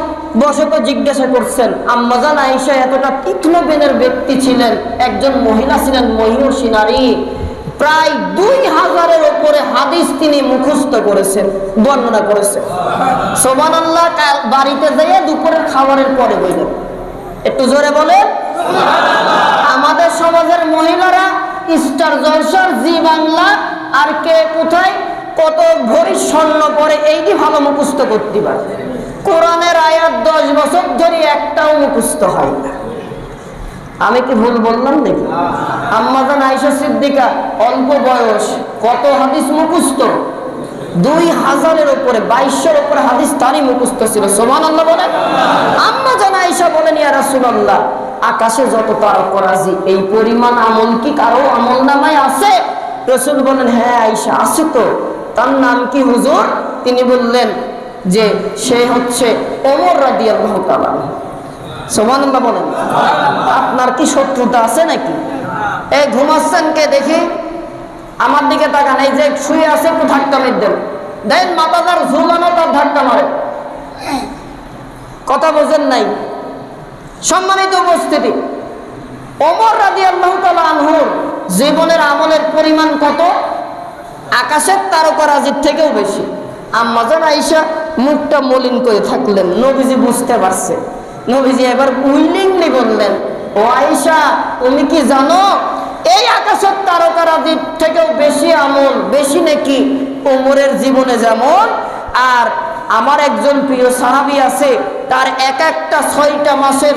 বশত জিজ্ঞাসা করছেন। আম্মাজান আয়েশা এতটা তীক্ষ্ণ বেনের ব্যক্তি ছিলেন, একজন মহিলা ছিলেন, মহিষী নারী। প্রায় 2000-এর উপরে হাদিস তিনি মুখস্থ করেছেন, বর্ণনা করেছেন। সুবহানাল্লাহ। বাড়িতে যাইয়া দুপুরের খাবারের পরে বললেন, একটু জোরে বলে। আমাদের সমাজের মহিলারা স্টার জলসার, জি বাংলা আর কে কোথায় কত ভরি স্বর্ণ পরে এইটি ভালো মুখস্থ করতে পারে। কোরআনের আয়াত 10 বছর ধরে একটাও মুখস্থ হয় না। আমি কি ভুল বললাম দেখি? আম্মাজান আয়েশা সিদ্দিকা অল্প বয়স, কত হাদিস মুখস্থ? 2000-এর উপরে, 2200-এর উপরে হাদিস তারই মুখস্থ ছিল। সুবহানাল্লাহ বলেন। আম্মাজান আয়েশা বলেন, ইয়া রাসূলুল্লাহ, আকাশে যত তারকারাজি এই পরিমাণ আমল কি কারো আমলনামায় আছে? রাসূল বলেন, হ্যাঁ আয়েশা আছে তো। তার নাম কি হুজুর? তিনি বললেন যে সে হচ্ছে ওমর রাদিয়াল্লাহু তাআলা। সুবহানাল্লাহ বলেন। আপনার কি শত্রুতা আছে নাকি? এই ঘুমাচ্ছেন কে দেখি? আমার দিকে তাকান। এই যে শুয়ে আছে একটু ধাক্কা মেরে দেন, দেন মাথা তার ঝুলানো, তার ধাক্কা মারে। কথা বোঝেন নাই? সম্মানিত উপস্থিতি, ওমর রাদিয়াল্লাহু তাআলা আনহুর জীবনের আমলের পরিমাণ কত? আকাশের তারকারাজির থেকেও বেশি। আম্মাজান আয়েশা মুখটা মলিন করে থাকলেন। নবীজি বুঝতে পারছে। নবীজি এবার উইলিংলি বললেন, ও আয়েশা, তুমি কি জানো এই আকাশের তারকারাজির থেকেও বেশি আমল, বেশি নাকি ওমরের জীবনে যেমন, আর আমার একজন প্রিয় সাহাবী আছে, তার এক একটা 6টা মাসের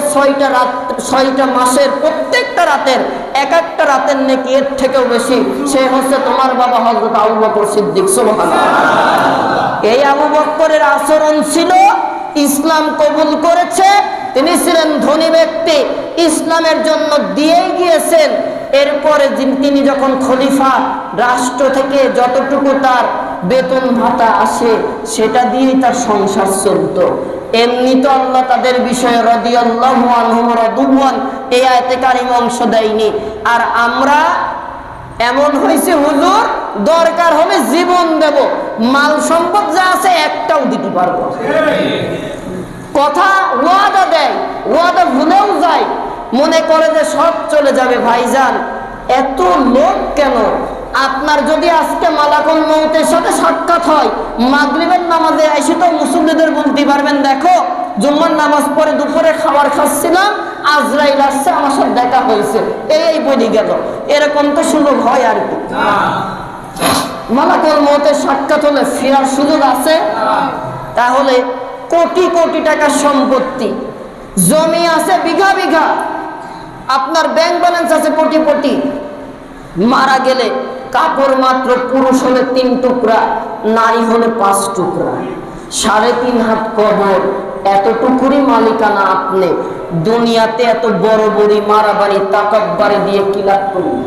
6টা মাসের প্রত্যেকটা রাতের এক একটা রাতের নেকি এর থেকেও বেশি। সে হচ্ছে তোমার বাবা হযরত আবু বকর সিদ্দিক। সুবহানাল্লাহ। এই আবু বকরের আচরণ ছিল, ইসলাম কবুল করেছে, তিনি ছিলেন ধনী ব্যক্তি, ইসলামের জন্য দিয়েই গিয়েছেন। এরপরে তিনি যখন খলিফা, রাষ্ট্র থেকে যতটুকু তার বেতন ভাতা আসে সেটা দিয়েই তার সংসার চলত। এমনি তো আল্লাহ তাদের বিষয়ে রাদিয়াল্লাহু আনহুম রাদুয়ান এই আয়াতে কারিমা অংশ দেয়নি। আর আমরা এমন হয়েছে হুজুর, দরকার হলে জীবন দেব, মাল সম্পদ যা আছে একটাও দিতে পারবো। কথা ওয়াদা দেয়, ওয়াদা ভুলেও যায়, মনে করে যে সব চলে যাবে। ভাইজান, এত লোক কেন? আপনার যদি আজকে মালাকুল মউতের সাথে সাক্ষাৎ হয়, মাগরিবের নামাজে এসে তো মুসল্লিদের বলতে পারবেন, দেখো জুম্মার নামাজ পরে দুপুরে খাবার খাচ্ছিলাম, আজরাইল আসছে, আমার সাথে দেখা হয়েছে, এই বলি গেল। এরকম তো সুযোগ হয় আর কি? মালাকুল মউতের সাক্ষাৎ হলে ফেরার সুযোগ আছে? তাহলে কোটি কোটি টাকার সম্পত্তি, জমি আছে বিঘা বিঘা, আপনার ব্যাংক ব্যালেন্স আছে কোটি কোটি, মারা গেলে কাপড় মাত্র পুরুষ হলে 3 টুকরা, নারী হলে 5 টুকরা, 3.5 হাত কবর, এতটুকুরই মালিকানা আপনি। দুনিয়াতে এত বড় বড় মারাবাড়ি তাকাব্বারি দিয়ে কি লাভ করবেন?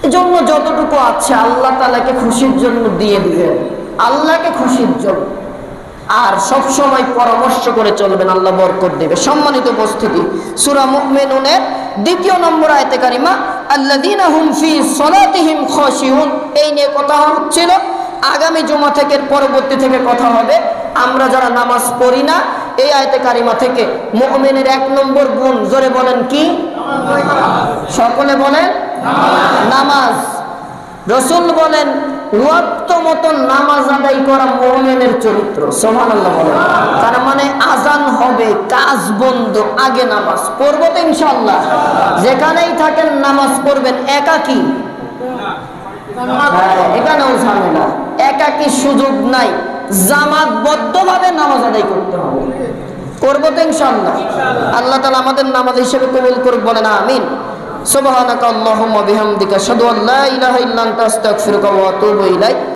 এজন্য যতটুকু আছে আল্লাহ তাআলাকে খুশির জন্য দিয়ে দিবেন, আল্লাহকে খুশির জন্য। আর সব সময় পরামর্শ করে চলবেন, আল্লাহ বরকত দেবে। সম্মানিত উপস্থিতি, সূরা মুমিনুনের 2 নম্বর আয়াতে কারিমা, আল্লাযীনা হুম ফি সালাতিহিম খাশিউন, এই নিয়ে কথা হচ্ছিল। আগামী জুমা থেকে, পরবর্তী থেকে কথা হবে। আমরা যারা নামাজ পড়ি না, এই আয়াতে কারিমা থেকে মুমিনের 1 নম্বর গুণ, জোরে বলেন কি? সকলে বলেন নামাজ। রসুল বলেন ওয়াক্ত মতো নামাজ আদায় করা মুমিনের চরিত্র। সুবহানাল্লাহ বলেন। তার মানে আজান হবে, কাজ বন্ধ, আগে নামাজ পড়বো তো ইনশাআল্লাহ। যেখানেই থাকেন নামাজ পড়বেন, একাকী এখানেও ঝামেলা, একাকী সুযোগ নাই, জামাতবদ্ধভাবে নামাজ আদায় করতে হবে। করবো তো ইনশাআল্লাহ। আল্লাহ তাআলা আমাদের নামাজ হিসেবে কবুল করুক, বলেন আমিন। সুবহানাকা আল্লাহুম্মা বিহামদিকা আশহাদু আল্লা ইলাহা ইল্লা আনতা আস্তাগফিরুকা ওয়া আতুবু ইলাইক।